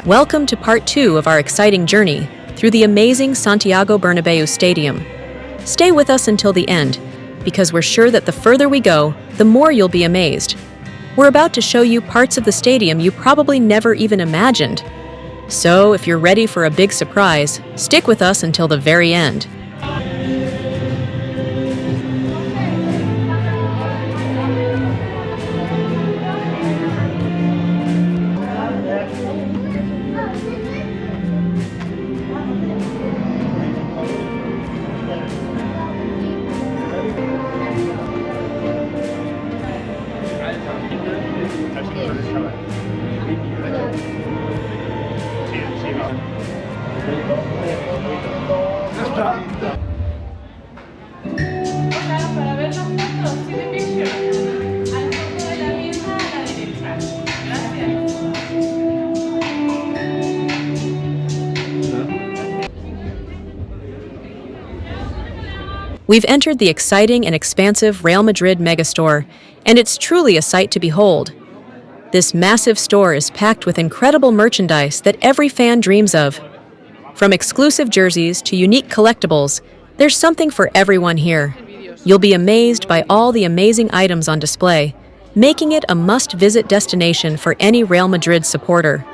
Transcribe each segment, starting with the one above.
Welcome to part 2 of our exciting journey through the amazing Santiago Bernabéu Stadium. Stay with us until the end, because we're sure that the further we go, the more you'll be amazed. We're about to show you parts of the stadium you probably never even imagined. So, if you're ready for a big surprise, stick with us until the very end. Para ver las fotos, tiene picture. Al fondo de la misma a la derecha. Gracias. We've entered the exciting and expansive Real Madrid megastore, and it's truly a sight to behold. This massive store is packed with incredible merchandise that every fan dreams of. From exclusive jerseys to unique collectibles, there's something for everyone here. You'll be amazed by all the amazing items on display, making it a must-visit destination for any Real Madrid supporter.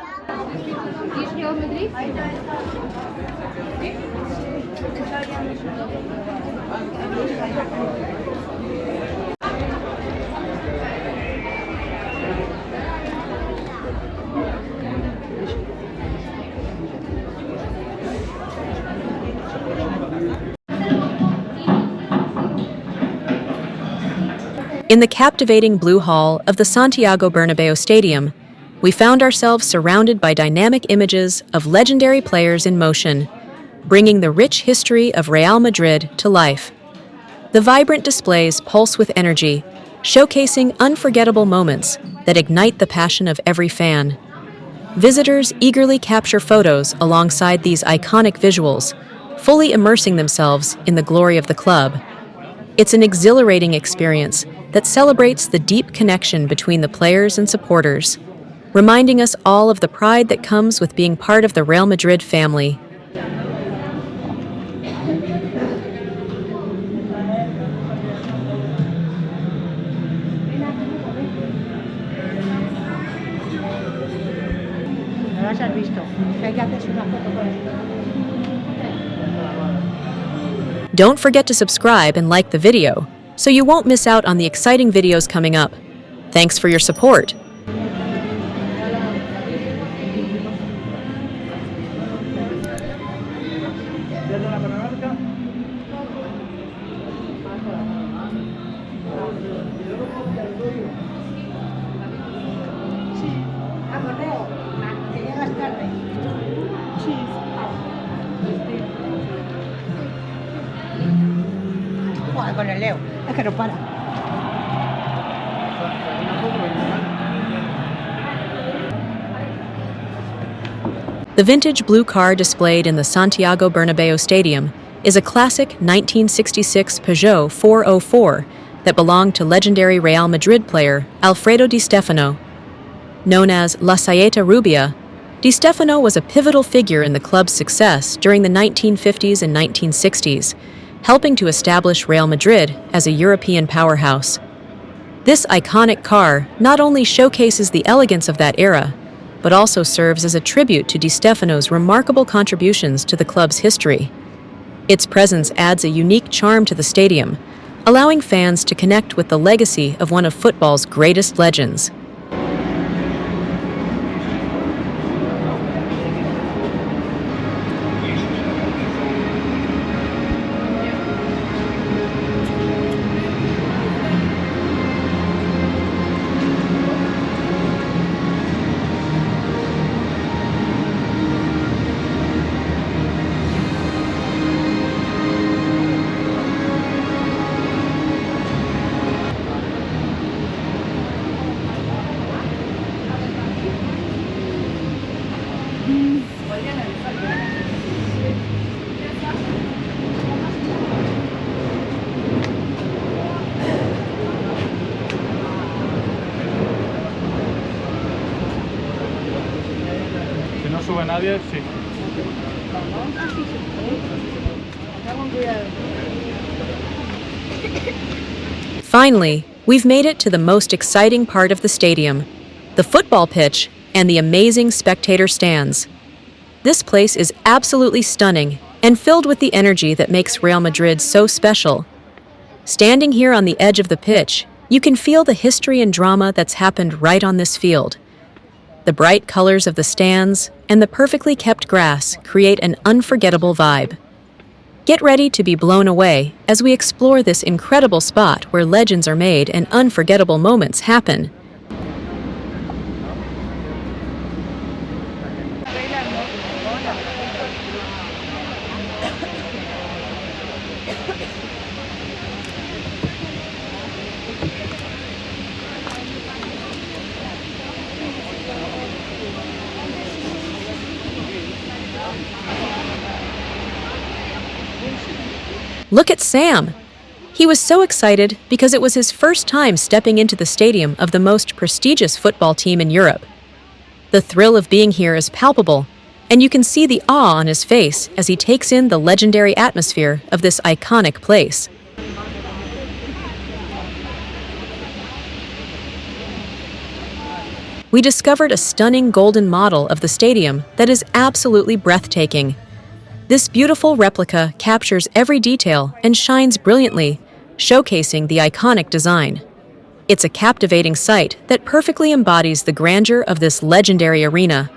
In the captivating blue hall of the Santiago Bernabéu Stadium, we found ourselves surrounded by dynamic images of legendary players in motion, bringing the rich history of Real Madrid to life. The vibrant displays pulse with energy, showcasing unforgettable moments that ignite the passion of every fan. Visitors eagerly capture photos alongside these iconic visuals, fully immersing themselves in the glory of the club. It's an exhilarating experience that celebrates the deep connection between the players and supporters, reminding us all of the pride that comes with being part of the Real Madrid family. Don't forget to subscribe and like the video, so you won't miss out on the exciting videos coming up. Thanks for your support. Con el Leo, es que no para. The vintage blue car displayed in the Santiago Bernabéu Stadium is a classic 1966 Peugeot 404 that belonged to legendary Real Madrid player Alfredo Di Stefano. Known as La Saeta Rubia, Di Stefano was a pivotal figure in the club's success during the 1950s and 1960s, helping to establish Real Madrid as a European powerhouse. This iconic car not only showcases the elegance of that era, but also serves as a tribute to Di Stefano's remarkable contributions to the club's history. Its presence adds a unique charm to the stadium, allowing fans to connect with the legacy of one of football's greatest legends. nadie, sí. Finally, we've made it to the most exciting part of the stadium, the football pitch and the amazing spectator stands. This place is absolutely stunning and filled with the energy that makes Real Madrid so special. Standing here on the edge of the pitch, you can feel the history and drama that's happened right on this field. The bright colors of the stands and the perfectly kept grass create an unforgettable vibe. Get ready to be blown away as we explore this incredible spot where legends are made and unforgettable moments happen. Look at Sam! He was so excited because it was his first time stepping into the stadium of the most prestigious football team in Europe. The thrill of being here is palpable, and you can see the awe on his face as he takes in the legendary atmosphere of this iconic place. We discovered a stunning golden model of the stadium that is absolutely breathtaking. This beautiful replica captures every detail and shines brilliantly, showcasing the iconic design. It's a captivating sight that perfectly embodies the grandeur of this legendary arena.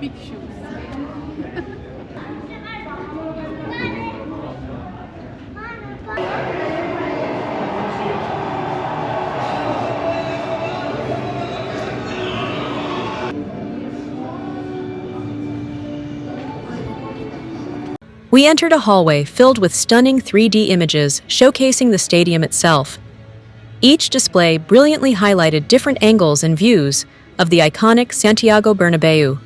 Big shoes. We entered a hallway filled with stunning 3D images showcasing the stadium itself. Each display brilliantly highlighted different angles and views of the iconic Santiago Bernabéu,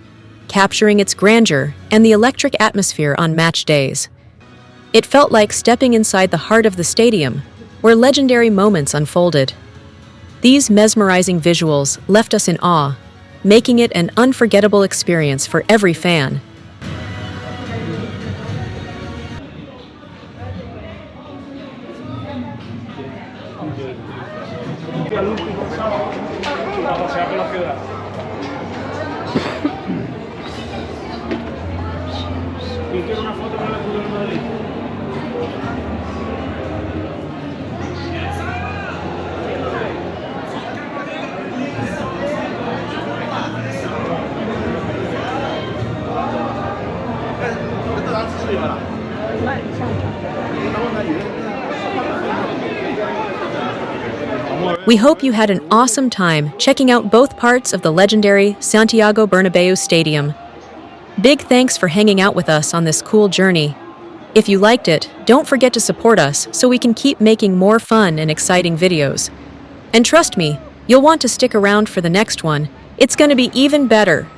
capturing its grandeur and the electric atmosphere on match days. It felt like stepping inside the heart of the stadium, where legendary moments unfolded. These mesmerizing visuals left us in awe, making it an unforgettable experience for every fan. We hope you had an awesome time checking out both parts of the legendary Santiago Bernabéu Stadium. Big thanks for hanging out with us on this cool journey. If you liked it, don't forget to support us so we can keep making more fun and exciting videos. And trust me, you'll want to stick around for the next one. It's going to be even better.